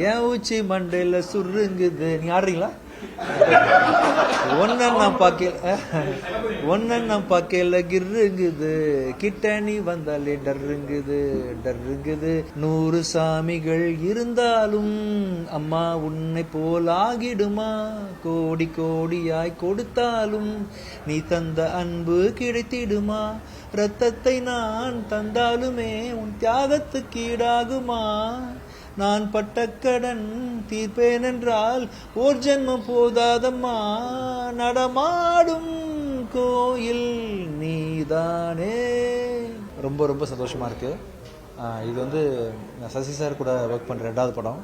ஏன் உச்சி மண்டையில சுருங்குது. நீங்க ஆடுறீங்களா? ஒன்ன நான் பார்க்கல கிருங்குது, கிட்ட நீ வந்தாலே டர்ருங்குது டர்ருங்குது. 100 சாமிகள் இருந்தாலும் அம்மா உன்னை போல் ஆகிடுமா, கோடி கோடியாய் கொடுத்தாலும் நீ தந்த அன்பு கிடைத்திடுமா, ரத்தத்தை நான் தந்தாலுமே உன் தியாகத்துக்கு ஈடாகுமா, நான் பட்ட கடன் தீர்ப்பேன் என்றால் ஓர் ஜென்மம் போதாதம்மா, நடமாடும் கோயில் நீதானே. ரொம்ப ரொம்ப சந்தோஷமா இருக்கு. இது வந்து சசி சார் கூட ஒர்க் பண்ற 2வது படம்.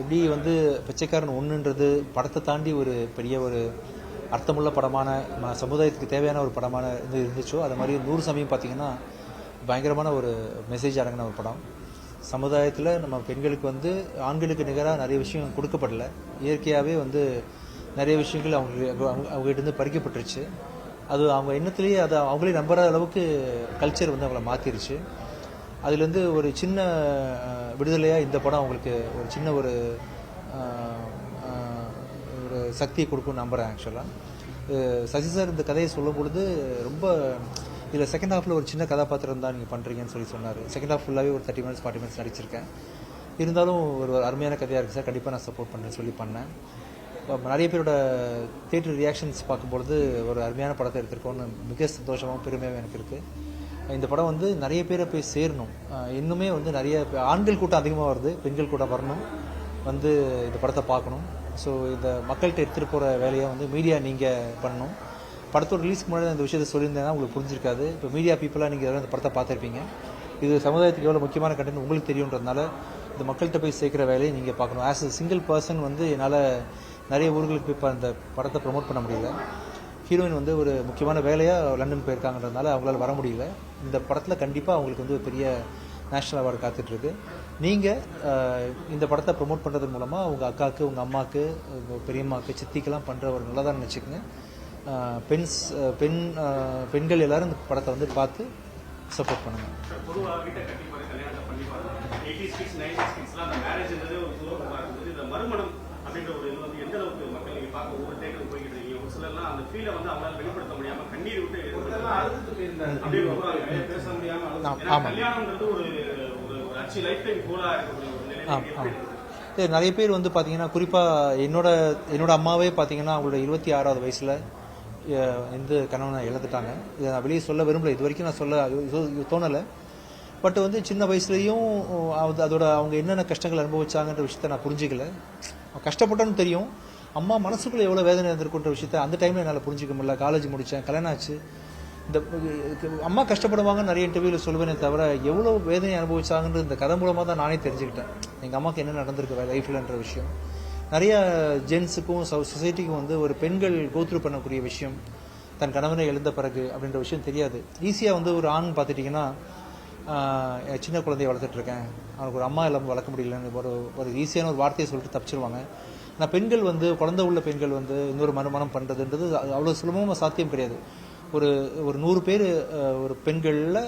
இப்படி வந்து பிச்சைக்காரன் 1ன்றது படத்தை தாண்டி ஒரு பெரிய ஒரு அர்த்தமுள்ள படமான, சமுதாயத்துக்கு தேவையான ஒரு படமான இது இருந்துச்சோ, அது மாதிரி 100 சமயம் பார்த்தீங்கன்னா பயங்கரமான ஒரு மெசேஜ் அடங்கின ஒரு படம். சமுதாயத்தில் நம்ம பெண்களுக்கு வந்து ஆண்களுக்கு நிகராக நிறைய விஷயம் கொடுக்கப்படல. இயற்கையாகவே வந்து நிறைய விஷயங்கள் அவங்ககிட்ட பறிக்கப்பட்டுருச்சு. அது அவங்க எண்ணத்துலேயே அதை அவங்களே நம்புற அளவுக்கு கல்ச்சர் வந்து அவங்கள மாற்றிருச்சு. அதுலேருந்து ஒரு சின்ன விடுதலையாக இந்த படம் அவங்களுக்கு ஒரு சின்ன ஒரு ஒரு சக்தியை கொடுக்கும்னு நம்புகிறேன். ஆக்சுவலாக சசி சார் இந்த கதையை சொல்லும் பொழுது ரொம்ப இதில் செகண்ட் ஹாஃபில் ஒரு சின்ன கதாபாத்திரம் தான் நீங்கள் பண்ணுறீங்கன்னு சொன்னார். செகண்ட் ஹாஃப் ஃபுல்லாகவே ஒரு 30 minutes 40 minutes நடிச்சிருக்கேன். இருந்தாலும் ஒரு அருமையான கதையாக இருக்குது சார், கண்டிப்பாக நான் சப்போர்ட் பண்ணுறேன்னு சொல்லி பண்ணேன். நிறைய பேரோட தியேட்டர் ரியாக்ஷன்ஸ் பார்க்கும்பொழுது ஒரு அருமையான படத்தை எடுத்திருக்கோன்னு மிக சந்தோஷமாகவும் பெருமையாகவும் எனக்கு இருக்குது. இந்த படம் வந்து நிறைய பேரை போய் சேரணும். இன்னுமே வந்து நிறைய ஆண்கள் கூட்டம் அதிகமாக வருது, பெண்கள் கூட்டம் வரணும், வந்து இந்த படத்தை பார்க்கணும். ஸோ இந்த மக்கள்கிட்ட எடுத்துகிட்டு போகிற வேலையை வந்து மீடியா நீங்கள் பண்ணணும். படத்தோட ரிலீஸ்க்கு முன்னாடி இந்த விஷயத்தை சொல்லியிருந்தேன்னா உங்களுக்கு புரிஞ்சிருக்காது. இப்போ மீடியா பீப்புளாக நீங்கள் இந்த படத்தை பார்த்துருப்பீங்க. இது சமுதாயத்துக்கு எவ்வளோ முக்கியமான கண்டென்ட் உங்களுக்கு தெரியுன்றதுனால இந்த மக்கள்கிட்ட போய் சேர்க்குற வேலையை நீங்கள் பார்க்கணும். ஆஸ் அ சிங்கிள் பர்சன் வந்து என்னால் நிறைய ஊர்களுக்கு போய் அந்த படத்தை ப்ரொமோட் பண்ண முடியல. ஹீரோயின் வந்து ஒரு முக்கியமான வேலையாக லண்டன் போயிருக்காங்கன்றதுனால அவங்களால வர முடியல. இந்த படத்தில் கண்டிப்பாக அவங்களுக்கு வந்து பெரிய நேஷ்னல் அவார்டு காத்துட்ருக்கு. நீங்கள் இந்த படத்தை ப்ரொமோட் பண்ணுறது மூலமாக உங்கள் அக்காவுக்கு, உங்கள் அம்மாவுக்கு, உங்கள் பெரியம்மாவுக்கு, சித்திக்கெல்லாம் பண்ணுற ஒரு நல்லதாக நினச்சிக்கங்க. பெண்கள் எல்லாரும் இந்த படத்தை வந்து பார்த்து சப்போர்ட் பண்ணுங்க. நிறைய பேர் வந்து பார்த்தீங்கன்னா, குறிப்பாக என்னோட அம்மாவே பார்த்தீங்கன்னா அவங்களோட 26வது வயசில் இந்த கணவனை இழந்துட்டாங்க. இதை நான் வெளியே சொல்ல விரும்பல, இது வரைக்கும் நான் சொல்ல தோணலை. பட் வந்து சின்ன வயசுலேயும் அதோட அவங்க என்னென்ன கஷ்டங்கள் அனுபவிச்சாங்கன்ற விஷயத்த நான் புரிஞ்சிக்கல. கஷ்டப்பட்டோன்னு தெரியும், அம்மா மனசுக்குள்ளே எவ்வளோ வேதனை இருந்திருக்குன்ற விஷயத்த அந்த டைமில் என்னால் புரிஞ்சிக்க முடியல. காலேஜ் முடித்தேன், கல்யாணம் ஆச்சு. இந்த அம்மா கஷ்டப்படுவாங்க நிறைய இன்டர்வியூவில் சொல்லுவேனே தவிர எவ்வளோ வேதனை அனுபவிச்சாங்கன்ற இந்த கதை மூலமாக தான் நானே தெரிஞ்சுக்கிட்டேன். எங்கள் அம்மாவுக்கு என்ன நடந்திருக்கு லைஃப்லன்ற விஷயம். நிறைய ஜென்ஸுக்கும் சொசைட்டிக்கும் வந்து ஒரு பெண்கள் கோத்ரூ பண்ணக்கூடிய விஷயம், தன் கணவனை எழுந்த பிறகு அப்படின்ற விஷயம் தெரியாது. ஈஸியாக வந்து ஒரு ஆண் பார்த்துட்டிங்கன்னா, சின்ன குழந்தைய வளர்த்துட்ருக்கேன், அவனுக்கு ஒரு அம்மா இல்லாமல் வளர்க்க முடியலன்னு ஒரு ஈஸியான ஒரு வார்த்தையை சொல்லிட்டு தப்பிச்சிருவாங்க. ஆனால் பெண்கள் வந்து குழந்தை உள்ள பெண்கள் வந்து இன்னொரு மறுமணம் பண்ணுறதுன்றது அவ்வளோ சுலபமாக சாத்தியம் கிடையாது. ஒரு 100 பேர் ஒரு பெண்களில்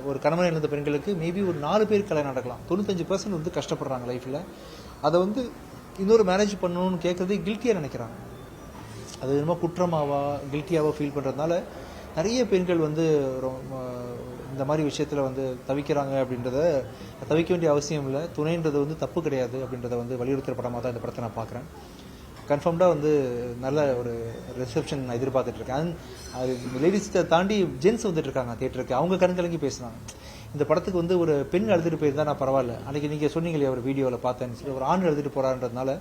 ஒரு கணவனை இழந்த பெண்களுக்கு மேபி ஒரு 4 பேர் கல்யாணம் நடக்கலாம். 95% வந்து கஷ்டப்படுறாங்க லைஃப்பில். அதை வந்து இன்னொரு மேரேஜ் பண்ணணும்னு கேட்குறதே கில்ட்டியாக நினைக்கிறாங்க. அது என்னமோ குற்றமாவா கில்ட்டியாவோ ஃபீல் பண்ணுறதுனால நிறைய பெண்கள் வந்து இந்த மாதிரி விஷயத்தில் வந்து தவிக்கிறாங்க. அப்படின்றத தவிக்க வேண்டிய அவசியம் இல்லை. துணைன்றது வந்து தப்பு கிடையாது அப்படின்றத வந்து வலியுறுத்துகிற படமாக தான் இந்த படத்தை நான் பார்க்குறேன். கன்ஃபார்ம்டாக வந்து நல்ல ஒரு ரிசப்ஷன் நான் எதிர்பார்த்துட்ருக்கேன். அது லேடிஸை தாண்டி ஜென்ஸ் வந்துட்டு இருக்காங்க தியேட்டருக்கு, அவங்க கண்கலங்கி பேசுனாங்க. இந்த படத்துக்கு வந்து ஒரு பெண் எழுதிட்டு போயிருந்தா நான் பரவாயில்ல, அன்றைக்கி நீங்கள் சொன்னீங்களே ஒரு வீடியோவில் பார்த்தேன்னு சொல்லி, ஒரு ஆண் எழுதிட்டு போகிறான்றதுனால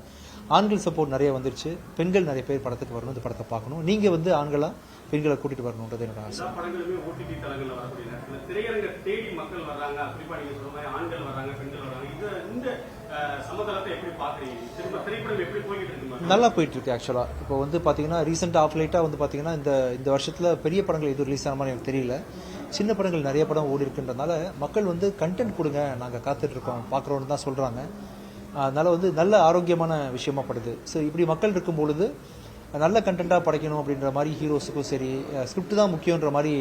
ஆண்கள் சப்போர்ட் நிறைய வந்துருச்சு. பெண்கள் நிறைய பேர் படத்துக்கு வரணும், இந்த படத்தை பார்க்கணும். நீங்கள் வந்து ஆண்களாக பெண்களை கூட்டிகிட்டு வரணுன்றது என்னோட ஆசை. நல்லா போயிட்டு இருக்கு. ஆக்சுவலாக இப்போ வந்து பார்த்தீங்கன்னா ரீசெண்டாக ஆஃப் லைட்டாக வந்து பார்த்தீங்கன்னா இந்த வருஷத்தில் பெரிய படங்கள் எதுவும் ரிலீஸ் ஆன மாதிரி எனக்கு தெரியல. சின்ன படங்கள் நிறைய படம் ஓடி இருக்குன்றதுனால மக்கள் வந்து கண்டென்ட் கொடுங்க, நாங்கள் காத்துட்ருக்கோம், பார்க்குறோன்னு தான் சொல்கிறாங்க. அதனால் வந்து நல்ல ஆரோக்கியமான விஷயமா படுது. ஸோ இப்படி மக்கள் இருக்கும் பொழுது நல்ல கண்டென்ட்டாக படைக்கணும் அப்படின்ற மாதிரி ஹீரோஸுக்கும் சரி, ஸ்கிரிப்ட் தான் முக்கியன்ற மாதிரி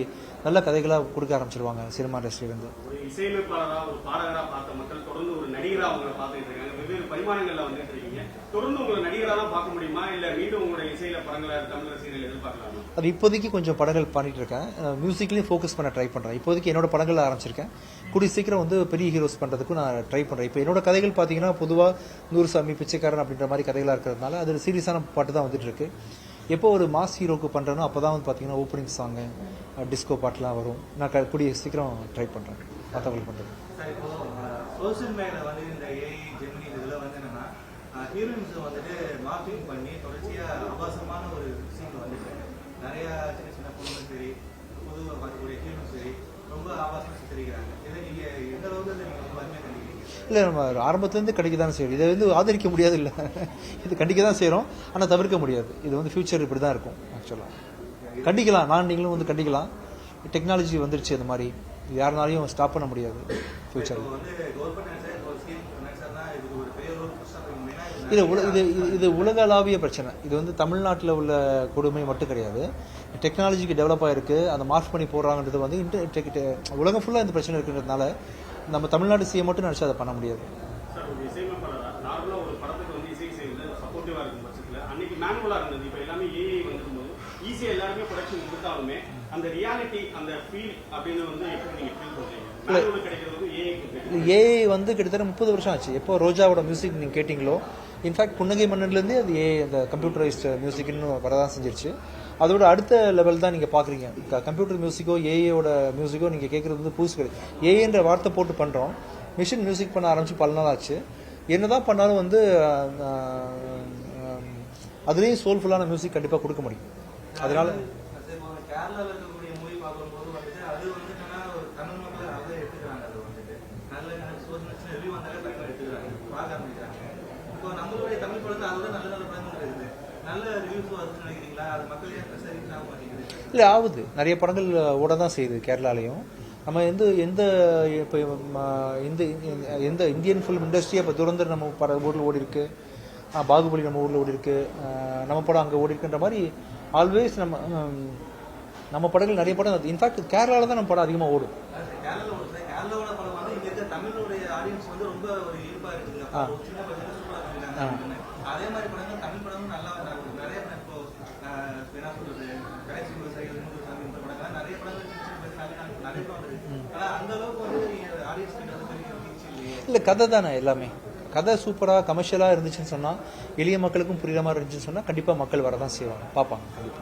நல்ல கதைகளாக கொடுக்க ஆரம்பிச்சிருவாங்க சினிமா இண்டஸ்ட்ரியிலேருந்து. ஒரு இசையமைப்பாளராக, ஒரு பாடகராக பார்த்த மக்கள் தொடர்ந்து ஒரு நடிகராக அவங்களை பார்த்துட்டு இருக்காங்க. வெவ்வேறு பரிமாணங்கள்ல வந்துட்டு இருக்கீங்க. தொடர்ந்து உங்களை நடிகராக தான் பார்க்க முடியுமா, இல்ல மீண்டும் உங்களுடைய இசையில படங்களை தமிழ் ரசிகர்கள் எதிர்பார்க்கலாமா? அது இப்போதைக்கு கொஞ்சம் படங்கள் பண்ணிட்டு இருக்கேன். மியூசிக்லயும் ஃபோக்கஸ் பண்ண ட்ரை பண்றேன். இப்போதைக்கு என்னோட படங்கள் ஆரம்பிச்சிருக்கேன். கூடிய சீக்கிரம் வந்து பெரிய ஹீரோஸ் பண்றதுக்கும் நான் ட்ரை பண்றேன். இப்போ என்னோட கதைகள் பாத்தீங்கன்னா பொதுவா நூறுசாமி, பிச்சைக்காரன் அப்படின்ற மாதிரி கதைகளா இருக்கிறதுனால அது சீரியஸான பாட்டு தான் வந்துட்டு இருக்கு. எப்போ ஒரு மாஸ் ஹீரோக்கு பண்றேனோ அப்பதான் வந்து பாத்தீங்கன்னா ஓப்பனிங் சாங், டிஸ்கோ பாட்டுலாம் வரும். நான் கூடிய சீக்கிரம் ட்ரை பண்றேன் மற்றவங்களுக்கு பண்றது. இப்போ சோசியல் மீடியால வந்து இந்த ஏஐ ஜெமினி இதெல்லாம் வந்து என்னன்னா ஹீரோயின்ஸ் வந்துட்டு மார்க்கிங் பண்ணி தொடர்ச்சியா ஆபாசமான ஒரு சீன் வந்துட்டு நிறைய சின்ன சின்ன பொண்ணுங்களும் சரி, பொதுவாக பார்க்கக்கூடிய ஹீரோயும் சரி ரொம்ப ஆபாசமாக சித்தரிக்கிறாங்க. இதை நீங்க எந்த அளவுக்கு நீங்க ரொம்ப வறுமையை கண்டிக்கிறீங்க? இல்லை, நம்ம ஆரம்பத்துலேருந்து கண்டிக்க தான் செய்யணும். இதை வந்து ஆதரிக்க முடியாது, இல்லை இது கண்டிக்க தான் செய்கிறோம். ஆனால் தவிர்க்க முடியாது. இது வந்து ஃபியூச்சர் இப்படி தான் இருக்கும். ஆக்சுவலாக கண்டிக்கலாம், நீங்களும் வந்து கண்டிக்கலாம். டெக்னாலஜி வந்துருச்சு, அந்த மாதிரி இது யாருனாலையும் ஸ்டாப் பண்ண முடியாது ஃபியூச்சரில். இது உலகளாவிய பிரச்சனை. இது வந்து தமிழ்நாட்டில் உள்ள கொடுமை மட்டும் கிடையாது. டெக்னாலஜிக்கு டெவலப் ஆயிருக்கு, அதை மார்க் பண்ணி போடுறாங்கன்றது வந்து உலகம் ஃபுல்லாக இந்த பிரச்சனை இருக்குன்றதுனால நம்ம தமிழ்நாடு சிஎம் மட்டும் நினைச்சா அதை பண்ண முடியாது. ஏஐ வந்து கிட்டத்தட்ட 30 வருஷம் ஆச்சு. எப்போ ரோஜாவோட மியூசிக் நீங்க கேட்டீங்களோ, இன்ஃபேக்ட் புன்னகை மன்னன்லேருந்தே அது ஏஐ அந்த கம்ப்யூட்டரைஸ்ட் மியூசிக்னு வரதான் செஞ்சிருச்சு. அதோட அடுத்த லெவல் தான் நீங்க பாக்குறீங்க. கம்ப்யூட்டர் மியூசிக்கோ ஏஐயோட மியூசிக்கோ நீங்க கேட்கறது வந்து புதுசு கிடையாது. ஏஐன்ற வார்த்தை போட்டு பண்றோம். மிஷின் மியூசிக் பண்ண ஆரம்பிச்சு பல நாள் ஆச்சு. என்னதான் பண்ணாலும் வந்து அதுலேயும் சோல்ஃபுல்லான மியூசிக் கண்டிப்பா கொடுக்க முடியும். அதனால கேரளாவில் இருக்கக்கூடிய மூவி பார்க்கும்போது வந்துட்டு அது வந்து என்னன்னா ஒரு தமிழ் மக்கள் அதை எடுத்துக்கிறாங்க. அது வந்துட்டு நல்ல சோசியல் ரிவ்யூ வந்தாலே பயங்கர எடுத்துக்கிறாங்க, பார்க்க ஆரம்பிக்கிறாங்க. இப்போ நம்மளுடைய தமிழ் படத்தில் அதோட நல்ல நல்ல படங்கள் இருக்குது. நல்ல ரிவ்யூஸ் வருதுன்னு நினைக்கிறீங்களா? அது மக்களே ரீச் ஆக மாட்டேங்குது. இல்லை, ஆகுது. நிறைய படங்கள் ஓட தான் செய்யுது கேரளாலையும். நம்ம எந்த இப்போ எந்த இந்தியன் ஃபிலிம் இண்டஸ்ட்ரியை இப்போ துரந்தர் நம்ம ஊரில் ஓடி இருக்கு, பாகுபலி நம்ம ஊரில் ஓடி இருக்கு, நம்ம படம் அங்கே ஓடி இருக்குன்ற மாதிரி ஆல்வேஸ் நம்ம படங்கள் நிறைய படம். இன்ஃபேக்ட் கேரளாவில் தான் நம்ம படம் அதிகமாக ஓடும். கேரளாவோட படம் வந்து இங்க இருக்க தமிழோடைய ஆடியன்ஸ் வந்து ரொம்ப ஒரு ஈர்ப்பா இருக்குங்க. சின்ன படத்துல அதே மாதிரி படங்கள் தமிழ் படமும் நல்லா நிறைய இப்போ என்ன சொல்றது கடைசி விவசாயிகள் இந்த படங்கள் நிறைய படங்கள் நிறைய படம் இருக்கு. ஆனா அந்த அளவுக்கு வந்து ஆடியன்ஸ் இல்லை, கதை தானே எல்லாமே. கதை சூப்பரா கமர்ஷியலா இருந்துச்சுன்னு சொன்னா, எளிய மக்களுக்கும் புரியுற மாதிரி இருந்துச்சுன்னு சொன்னா கண்டிப்பா மக்கள் வரதான் செய்வாங்க, பார்ப்பாங்க. கண்டிப்பா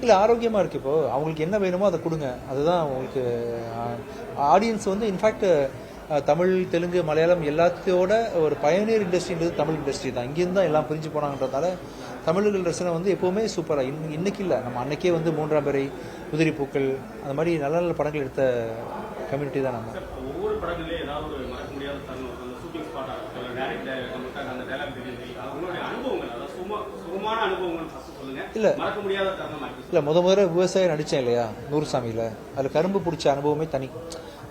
இல்லை, ஆரோக்கியமா இருக்கு. இப்போ அவங்களுக்கு என்ன வேணுமோ அதை கொடுங்க, அதுதான் உங்களுக்கு ஆடியன்ஸ் வந்து. இன்ஃபேக்ட் தமிழ், தெலுங்கு, மலையாளம் எல்லாத்தையோட ஒரு பயனியர் இண்டஸ்ட்ரின்றது தமிழ் இண்டஸ்ட்ரி தான். இங்கிருந்து தான் எல்லாம் பிரிஞ்சு போனாங்கன்றதால தமிழர்கள் ரசனை வந்து எப்பவுமே சூப்பரா. இன்னைக்கு இல்லை, நம்ம அன்னைக்கே வந்து 3ஆம் பிறை, உதிரி பூக்கள், அந்த மாதிரி நல்ல நல்ல படங்கள் எடுத்த கம்யூனிட்டி தான் நம்ம. ஒவ்வொரு படங்கள்லயும் ஏதாவது ஒரு மறக்க முடியாத தருணம், அந்த ஷூட்டிங் ஸ்பாட் ஆகட்டும், டைரக்டர் நமக்காக அந்த டைலாக் டெலிவரி, அவங்களுடைய அனுபவங்கள், அதாவது சுகமான அனுபவங்கள் சொல்லுங்க. இல்ல மறக்க முடியாத தருணம். இல்ல, முதல்ல விவசாயம் நடிச்சேன் இல்லையா நூறுசாமியில, அதுல கரும்பு பிடிச்ச அனுபவமே தனி.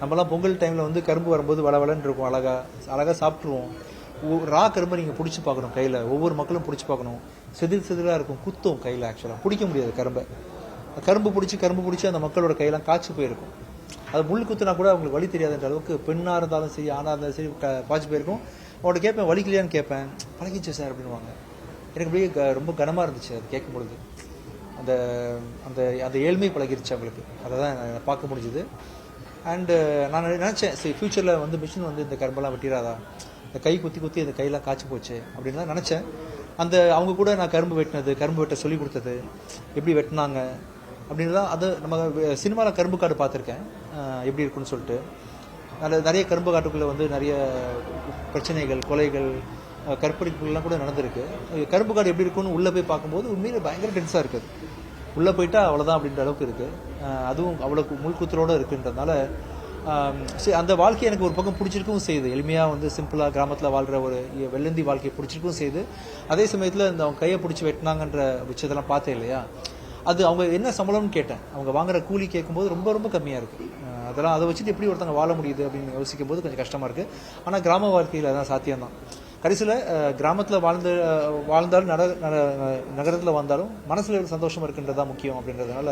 நம்மலாம் பொங்கல் டைம்ல வந்து கரும்பு வரும்போது வளவலன்னு இருக்கும், அழகா சாப்பிட்டுருவோம். ரா கரும்பை நீங்க பிடிச்சி பார்க்கணும் கையில, ஒவ்வொரு மக்களும் பிடிச்சி பார்க்கணும். செதிலா இருக்கும், குத்தும் கையில. ஆக்சுவலா பிடிக்க முடியாது கரும்பு பிடிச்சி அந்த மக்களோட கையெல்லாம் காய்ச்சி போயிருக்கும். அது முள் குத்துனா கூட அவங்களுக்கு வலி தெரியாதுன்ற அளவுக்கு, பெண்ணா இருந்தாலும் சரி ஆணா இருந்தாலும் சரி காய்ச்சி போயிருக்கும். அவங்கள்ட்ட கேட்பேன், வலிக்கலையான்னு கேட்பேன். பழகிச்சு சார் அப்படின்வாங்க. எனக்கு அப்படியே ரொம்ப கனமா இருந்துச்சு அது கேட்கும் பொழுது. அந்த அந்த அந்த ஏழ்மை பழகிருச்சு அவங்களுக்கு. அதை தான் பார்க்க முடிஞ்சுது. அண்டு நான் நினச்சேன், சரி ஃபியூச்சரில் வந்து மிஷின் வந்து இந்த கரும்பெல்லாம் வெட்டிடாதா, இந்த கை குத்தி இந்த கையெல்லாம் காய்ச்சி போச்சு அப்படின்னு தான் நினச்சேன். அந்த அவங்க கூட நான் கரும்பு வெட்ட சொல்லி கொடுத்தது, எப்படி வெட்டினாங்க அப்படின்னு தான். அது நம்ம சினிமாவில் கரும்பு காடு பார்த்துருக்கேன் எப்படி இருக்குன்னு சொல்லிட்டு. நிறைய கரும்பு காட்டுக்குள்ளே வந்து நிறைய பிரச்சனைகள், கொலைகள், கற்பழிப்புகள்லாம் கூட நடந்திருக்கு. கரும்பு காடு எப்படி இருக்குன்னு உள்ளே போய் பார்க்கும்போது உண்மையிலே பயங்கர டென்ஸாக இருக்குது. உள்ளே போயிட்டா அவ்வளோதான் அப்படின்ற அளவுக்கு இருக்குது. அதுவும் அவ்வளோ முள்குத்தலோடு இருக்குன்றதுனால சரி, அந்த வாழ்க்கை எனக்கு ஒரு பக்கம் பிடிச்சிருக்கவும் செய்யுது. எளிமையாக வந்து சிம்பிளாக கிராமத்தில் வாழ்கிற ஒரு வெள்ளந்தி வாழ்க்கையை பிடிச்சிருக்கவும் செய்யுது. அதே சமயத்தில் இந்த அவங்க கையை பிடிச்சி வெட்டினாங்கன்ற விஷயத்தெல்லாம் பார்த்தேன் இல்லையா, அது அவங்க என்ன சம்பளம்னு கேட்டேன். அவங்க வாங்குற கூலி கேட்கும்போது ரொம்ப ரொம்ப கம்மியாக இருக்குது. அதெல்லாம் அதை வச்சுட்டு எப்படி ஒருத்தங்க வாழ முடியுது அப்படின்னு யோசிக்கும் போது கொஞ்சம் கஷ்டமாக இருக்குது. ஆனால் கிராம வாழ்க்கையில் அதான் சாத்தியம்தான். கடைசியில் கிராமத்தில் வாழ்ந்தாலும் நகரத்தில் வந்தாலும் மனசில் ஒரு சந்தோஷம் இருக்குன்றதான் முக்கியம். அப்படின்றதுனால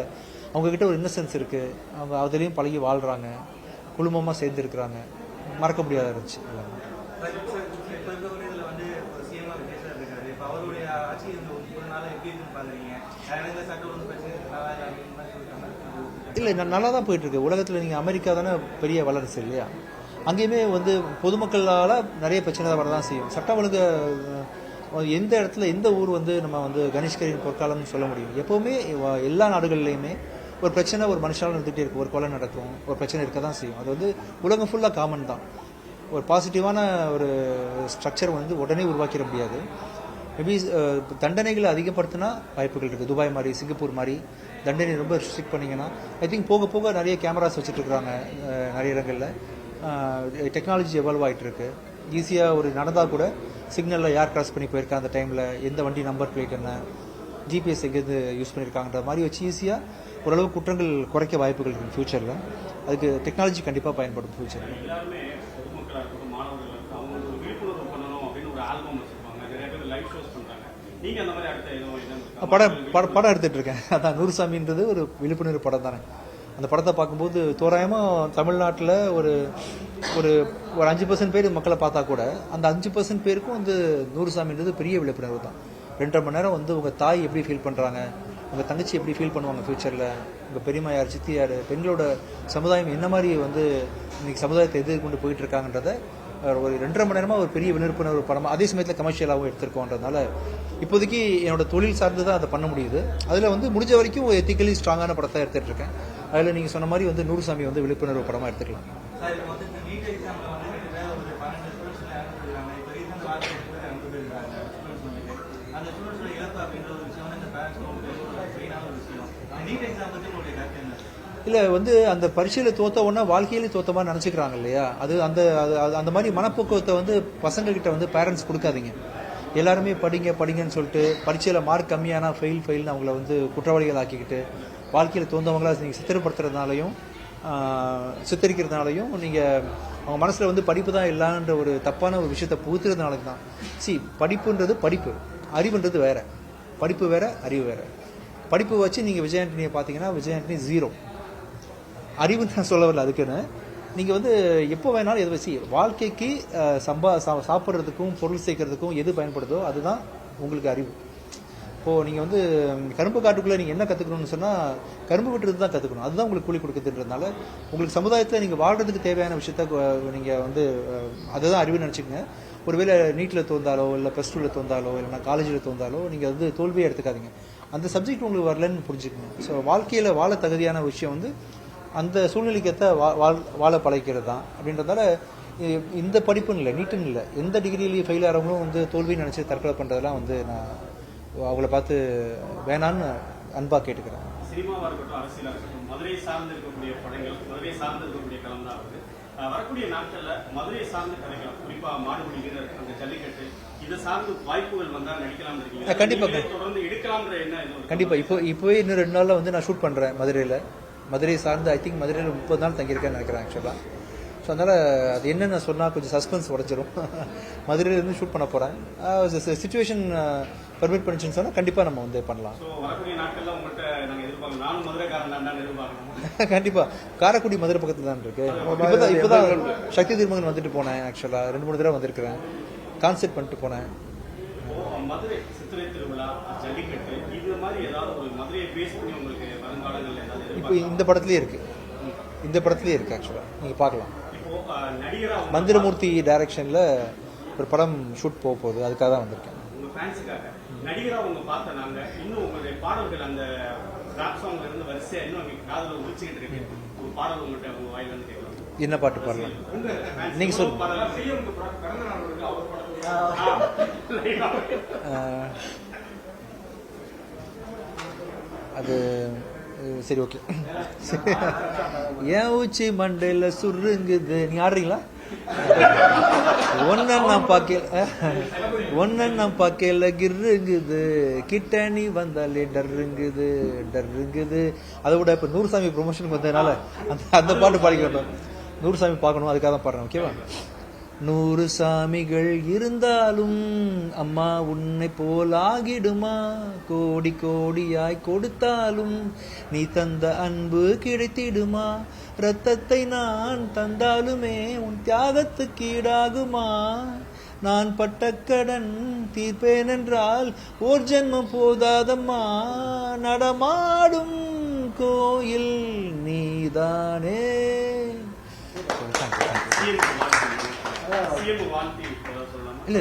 அவங்கக்கிட்ட ஒரு இன்னசென்ஸ் இருக்குது, அவங்க அதுலேயும் பழகி வாழ்கிறாங்க. குழுமமாக சேர்ந்துருக்குறாங்க. மறக்க முடியாத இருந்துச்சு. இப்போ இருக்கிற இதில் வந்து சிஎம்ஆ விஜய் சார் இருக்காரு. இப்போ அவருடைய ஆட்சி இந்த ஒரு நாள் எப்படி இருக்குன்னு பார்க்குறீங்க? சட்ட ஒழுங்கு பிரச்சனை இல்லை, நல்லா தான் போயிட்டுருக்கு. உலகத்தில் நீங்கள் அமெரிக்கா தானே பெரிய வல்லரசு இல்லையா? அங்கேயுமே வந்து பொதுமக்களால் நிறைய பிரச்சனை தான் வரதான் செய்யும். சட்டம் ஒழுங்கு எந்த இடத்துல எந்த ஊர் வந்து நம்ம வந்து கணேஷ்கரின் பொற்காலம்னு சொல்ல முடியும்? எப்போவுமே எல்லா நாடுகள்லையுமே ஒரு பிரச்சனை ஒரு மனுஷனால இருந்துகிட்டே இருக்கும். ஒரு கொலை நடக்கும், ஒரு பிரச்சனை இருக்க தான் செய்யும். அது வந்து உலகம் ஃபுல்லாக காமன் தான். ஒரு பாசிட்டிவான ஒரு ஸ்ட்ரக்சர் வந்து உடனே உருவாக்கிட முடியாது. மேபி தண்டனைகளை அதிகப்படுத்தினா வாய்ப்புகள் இருக்குது. துபாய் மாதிரி, சிங்கப்பூர் மாதிரி தண்டனை ரொம்ப ரெஸ்ட்ரிக்ட் பண்ணிங்கன்னா ஐ திங்க் போக போக நிறைய கேமராஸ் வச்சுட்ருக்குறாங்க நிறைய இடங்களில். டெக்னாலஜி எவால்வ் ஆகிட்டு இருக்கு. ஈஸியாக ஒரு நடந்தால் கூட சிக்னலில் யார் கிராஸ் பண்ணி போயிருக்கா, அந்த டைமில் எந்த வண்டி நம்பர் பிளேட் என்ன, ஜிபிஎஸ் எங்கேருந்து யூஸ் பண்ணியிருக்காங்கன்ற மாதிரி வச்சு ஈஸியாக ஓரளவு குற்றங்கள் குறைக்க வாய்ப்புகள் இருக்குது ஃபியூச்சரில். அதுக்கு டெக்னாலஜி கண்டிப்பாக பயன்படும் ஃபியூச்சரில். எல்லாருமே பொதுமக்களாக இருக்கட்டும், மாணவர்கள் இருக்கட்டும், அவங்களுக்கு ஒரு விழிப்புணர்வு பண்ணணும் அப்படின்னு ஒரு ஆல்பம் வச்சிருப்பாங்க. நிறைய பேர் லைவ் ஷோஸ் பண்ணுறாங்க. நீங்கள் அந்த மாதிரி அடுத்த படம் எடுத்துகிட்டு இருக்கேன். அதான் நூறுசாமின்றது ஒரு விழிப்புணர்வு படம் தானே. அந்த படத்தை பார்க்கும்போது தோராயமாக தமிழ்நாட்டில் ஒரு ஒரு ஒரு 5% பேர் மக்களை பார்த்தா கூட அந்த 5% பேருக்கும் வந்து நூறுசாமின்றது பெரிய விழிப்புணர்வு தான். 2.5 மணி நேரம் வந்து உங்கள் தாய் எப்படி ஃபீல் பண்ணுறாங்க, உங்கள் தங்கச்சி எப்படி ஃபீல் பண்ணுவாங்க ஃப்யூச்சரில், உங்கள் பெரியம்மா யார், சித்தி யார், பெண்களோட சமுதாயம் என்ன மாதிரி வந்து இன்னைக்கு சமுதாயத்தை எதிர்கொண்டு போயிட்டு இருக்காங்கன்றத ஒரு 2.5 மணி நேரமாக ஒரு பெரிய விழிப்புணர்வு படமாக அதே சமயத்தில் கமர்ஷியலாகவும் எடுத்திருக்கோன்றதுனால இப்போதைக்கு என்னோட தொழில் சார்ந்து தான் அதை பண்ண முடியுது. அதில் வந்து முடிஞ்ச வரைக்கும் ஒரு எத்திக்கலி ஸ்ட்ராங்கான படத்தை எடுத்துகிட்டு இருக்கேன். அதில் நீங்கள் சொன்ன மாதிரி வந்து நூறுசாமி வந்து விழிப்புணர்வு படமாக எடுத்துக்கலாம். சார், இப்போ வந்து நீட் எக்ஸாமில் வந்து கிட்டத்தட்ட ஒரு 12 ஸ்டூடெண்ட்ஸ் இறந்துருக்காங்க. இப்போ ரீசெண்ட் வார்த்தை இறந்து போயிருக்காங்க ஸ்டூடெண்ட்ஸ் வந்துட்டு. அந்த ஸ்டூடெண்ட்ஸோட இழப்பு அப்படின்ற ஒரு விஷயம் வந்து இந்த பேரண்ட்ஸ் வந்து ஒரு பெயினான ஒரு விஷயம். நீட் எக்ஸாம் பற்றி உங்களுடைய கருத்து என்ன? இல்லை வந்து அந்த பரீட்சையில் தோத்த உடனே வாழ்க்கையிலே தோத்த மாதிரி நினச்சிக்கிறாங்க இல்லையா? அது அந்த அந்த மாதிரி மனப்போக்குவத்தை வந்து பசங்கக்கிட்ட வந்து பேரண்ட்ஸ் கொடுக்காதீங்க. எல்லாருமே படிங்கன்னு சொல்லிட்டு பரீட்சையில் மார்க் கம்மியானா ஃபெயில்னு அவங்கள வந்து குற்றவாளிகள் ஆக்கிக்கிட்டு வாழ்க்கையில் தோந்தவங்களா நீங்கள் சித்தரிப்படுத்துறதுனாலையும் சித்தரிக்கிறதுனாலையும் நீங்கள் அவங்க மனசில் வந்து படிப்பு தான் இல்லைன்ற ஒரு தப்பான ஒரு விஷயத்தை புகுத்துறதுனால தான். படிப்புன்றது படிப்பு, அறிவுன்றது வேற. படிப்பு வேற, அறிவு வேற. படிப்பு வச்சு நீங்கள் விஜய் ஆண்டனியை பார்த்தீங்கன்னா விஜய் ஆண்டனி 0. அறிவுன்னு நான் சொல்ல வரல. அதுக்குன்னு நீங்கள் வந்து எப்போ வேணாலும் எது வச்சு வாழ்க்கைக்கு சாப்பிட்றதுக்கும் பொருள் சேர்க்கறதுக்கும் எது பயன்படுதோ அதுதான் உங்களுக்கு அறிவு. இப்போது நீங்கள் வந்து கரும்பு காட்டுக்குள்ளே நீங்கள் என்ன கற்றுக்கணும்னு சொன்னால் கரும்பு வெட்டுறது தான் கற்றுக்கணும். அதுதான் உங்களுக்கு கூலி கொடுக்குதுன்றதுனால உங்களுக்கு சமுதாயத்தில் நீங்கள் வாழ்கிறதுக்கு தேவையான விஷயத்த நீங்கள் வந்து அதுதான் அறிவுன்னு நினச்சிக்கங்க. ஒருவேளை நீட்டில் தோந்தாலோ இல்லை ப்ளஸ் 2ல் தோந்தாலோ இல்லைனா காலேஜில் தோந்தாலோ நீங்கள் வந்து தோல்வியை எடுத்துக்காதீங்க. அந்த சப்ஜெக்ட் உங்களுக்கு வரலன்னு புரிஞ்சுக்கணும். ஸோ வாழ்க்கையில் வாழ தகுதியான விஷயம் வந்து அந்த சூழ்நிலைக்கேற்ற வாழ பழகிறது தான். அப்படின்றதால இந்த படிப்புன்னு இல்லை, நீட்டுன்னு இல்லை, எந்த டிகிரிலையும் ஃபெயில் ஆகிறவங்களும் வந்து தோல்வின்னு நினச்சி தற்கொலை பண்ணுறதெல்லாம் வந்து நான் அவங்கள பார்த்து வேணான்னு அன்பாக கேட்டுக்கிறேன். சினிமாவாக இருக்கட்டும், அரசியலாக இருக்கட்டும், மதுரை சார்ந்து இருக்கக்கூடிய படங்கள், மதுரை சார்ந்து இருக்கக்கூடிய களம் தான் இருக்குது. வரக்கூடிய நாட்களில் மதுரை சார்ந்த கதைகள், குறிப்பாக மாடுபிடி வீரர், அந்த ஜல்லிக்கட்டு, இதை சார்ந்து வாய்ப்புகள் வந்தால் நடிக்கலாம் இருக்கீங்க. கண்டிப்பாக தொடர்ந்து எடுக்கலாம்ன்ற என்ன? கண்டிப்பாக இப்போவே இன்னும் 2 நாளில் வந்து நான் ஷூட் பண்ணுறேன் மதுரையில். மதுரை சார்ந்து ஐ திங்க் மதுரையில் 30 நாள் தங்கியிருக்கேன்னு நினைக்கிறேன் ஆக்சுவலாக. ஸோ அதனால் அது என்னென்ன சொன்னால் கொஞ்சம் சஸ்பென்ஸ் உடச்சிரும். மதுரையிலேருந்து ஷூட் பண்ண போகிறேன். சிச்சுவேஷன் பர்மிட் பண்ணிச்சுன்னு சொன்னால் கண்டிப்பாக நம்ம வந்து பண்ணலாம். கண்டிப்பாக காரைக்குடி மதுரை பக்கத்தில் தான் இருக்கு. இப்போதான் சக்தி திருமகன் வந்துட்டு போனேன். ஆக்சுவலாக 2-3 தடவை வந்திருக்கிறேன். கான்செப்ட் பண்ணிட்டு போனேன். மதுரை சித்திரை திருவிழா, ஜல்லிக்கட்டு, இது மாதிரி ஏதாவது ஒரு மதுரையை பேஸ் பண்ணி உங்களுக்கு வருங்காலங்களில் ஏதாவது இப்போ இந்த படத்துலேயே இருக்கு ஆக்சுவலாக நீங்கள் பார்க்கலாம். மந்திரமூர்த்தி டைரக்ஷனில் ஒரு படம் ஷூட் போக போகுது. அதுக்காக தான் வந்திருக்கேன். உங்கள் ஃபேன்ஸுக்காக நடிகராக உங்க பார்த்த நாங்கள் இன்னும் உங்களுடைய பாடல்கள் அந்த ராப் சாங்ல இருந்து வரிசையா இன்னும் எங்களுக்கு காதில் உரிச்சுக்கிட்டு இருக்கு. ஒரு பாடல் உங்கள்கிட்ட உங்க வாயிலிருந்து கேட்கலாம். என்ன பாட்டு பாடலாம்? நீங்கள் சொல்லுங்க. அது சரி, ஓகே. ஏன் உச்சி மண்டையில் சுருங்குது. நீங்க ஆடுறீங்களா? ஒன்னு நான் பார்க்கல கிருங்குது, கிட்ட நீ வந்தாலே டர்ருங்குது. அதை விட இப்ப நூறுசாமி ப்ரொமோஷனுக்கு வந்ததுனால அந்த பாட்டு பாடிக்கிட்டோம். நூறுசாமி பார்க்கணும், அதுக்காக தான் பாடுறேன். ஓகேவா? 100 சாமிகள் இருந்தாலும் அம்மா உன்னை போல் ஆகிடுமா, கோடி கோடியாய் கொடுத்தாலும் நீ தந்த அன்பு கிடைத்திடுமா, ரத்தத்தை நான் தந்தாலுமே உன் தியாகத்துக்கு ஈடாகுமா? நான் பட்ட கடன் தீர்ப்பேன் என்றால் ஓர் ஜென்மம் போதாதம்மா. நடமாடும் கோயில் நீதானே. இல்ல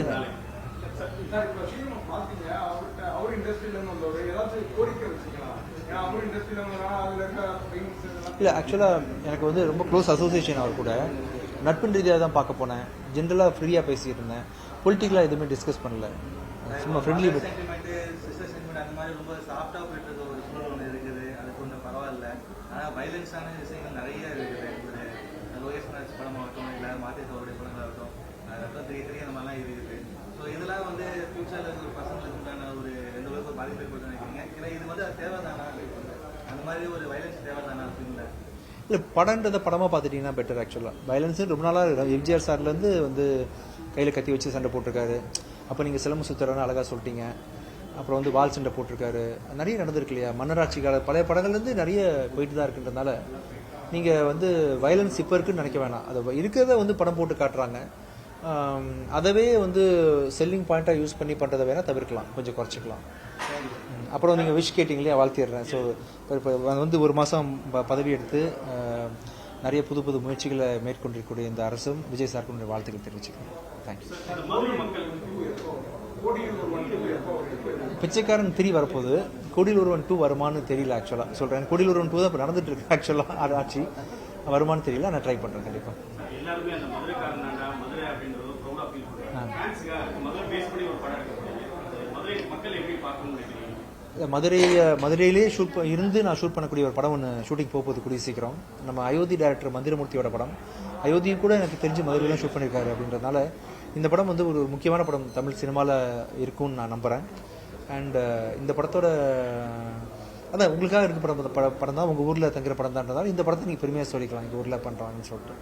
இல்லை ஆக்சுவலாக எனக்கு வந்து ரொம்ப க்ளோஸ் அசோசியேஷன் அவர் கூட நட்பின் ரீதியாக தான் பார்க்க போனேன். ஜென்ரலாக ஃப்ரீயாக பேசிட்டு இருந்தேன். பொலிட்டிக்கலாக எதுவுமே டிஸ்கஸ் பண்ணல. சும்மா ஃப்ரெண்ட்லி அந்த மாதிரி ரொம்ப சாஃப்டா போயிட்டு இருக்க ஒரு சூழல் ஒன்று இருக்குது. அது கொஞ்சம் பரவாயில்ல. ஆனால் வைலன்ஸான விஷயங்கள் நிறைய இருக்குது. ஒரு லோகேஷ் கனகராஜ் படமாகட்டும், இல்லை மாத்தியத்தோடைய படங்களாகட்டும், ரத்தம் தெரிய அந்த மாதிரிலாம் இருக்குது. ஸோ இதெல்லாம் வந்து ஃபியூச்சரில் இருக்கிற பசங்களுக்கு உண்டான ஒரு எந்த அளவுக்கு ஒரு பாதிப்பை கொடுத்து நினைக்கிறீங்க? ஏன்னா இது வந்து அது தேவைதானா? அந்த மாதிரி ஒரு வைலன்ஸ் தேவைதானா அப்படின்னு இல்லை படன்றதை படமாக பார்த்துட்டிங்கன்னா பெட்டர். ஆக்சுவலாக வயலன்ஸு ரொம்ப நாளாக எம்ஜிஆர் சார்லேருந்து வந்து கையில் கத்தி வச்சு சண்டை போட்டிருக்காரு. அப்போ நீங்கள் சிலம்பு சுத்தரன்னு அழகாக சொல்லிட்டீங்க. அப்புறம் வந்து வால் சண்டை போட்டிருக்காரு. நிறைய நடந்திருக்கு இல்லையா? மன்னராட்சி கால பழைய படங்கள்லேருந்து நிறைய போயிட்டு தான் இருக்குன்றதுனால நீங்கள் வந்து வயலன்ஸ் இப்போ இருக்குன்னு நினைக்க வேணாம். அதை இருக்கிறத வந்து படம் போட்டு காட்டுறாங்க. அதவே வந்து செல்லிங் பாயிண்ட்டாக யூஸ் பண்ணி பண்ணுறதை வேணால் தவிர்க்கலாம், கொஞ்சம் குறைச்சிக்கலாம். அப்புறம் நீங்கள் விஷ் கேட்டிங்க இல்லையா? வாழ்த்திடுறேன். ஸோ இப்போ வந்து ஒரு மாதம் பதவி எடுத்து நிறைய புது புது முயற்சிகளை மேற்கொண்டிருக்கக்கூடிய இந்த அரசும் விஜய் சாருக்கு வாழ்த்துக்கள் தெரிவிச்சுக்கிறேன். தேங்க்யூ. பிச்சைக்காரன் 3 வரப்போகுது. கொடியில் ஒருவன் 2 வருமானு தெரியல. ஆக்சுவலாக சொல்கிறேன், கொடியில் ஒருவன் 2 தான் இப்போ நடந்துட்டு இருக்கு. ஆக்சுவலாக ஆட்சி வருமானு தெரியல. நான் ட்ரை பண்ணுறேன் கண்டிப்பாக. எல்லாருமே அந்த மதுரைக்காரனாண்டா மதுரை அப்படின்றது ஒரு ப்ரௌடா ஃபீல் பண்ணுறாங்க. ஃபேன்ஸுக்காக மதுரை பேஸ் பண்ணி ஒரு படம் எடுக்கப்படுது. மதுரை மக்கள் எப்படி பார்க்கணும்னு நினைக்கிறீங்க? மதுரையிலே இருந்து நான் ஷூட் பண்ணக்கூடிய ஒரு படம் ஒன்று ஷூட்டிங் போகுது கூடிய சீக்கிரம். நம்ம அயோத்தி டைரக்டர் மந்திரமூர்த்தியோட படம். அயோத்தியும் கூட எனக்கு தெரிஞ்சு மதுரையிலாம் ஷூட் பண்ணியிருக்காரு. அப்படின்றதுனால இந்த படம் வந்து ஒரு முக்கியமான படம் தமிழ் சினிமாவில் இருக்கும்னு நான் நம்புகிறேன். அண்ட் இந்த படத்தோட அதான் உங்களுக்காக இருக்க படம் தான், உங்கள் ஊரில் தங்குற படம் தான்றதால இந்த படத்தை நீங்கள் பெருமையாக சொல்லிக்கலாம், எங்கள் ஊரில் பண்ணுறாங்கன்னு சொல்லிட்டு.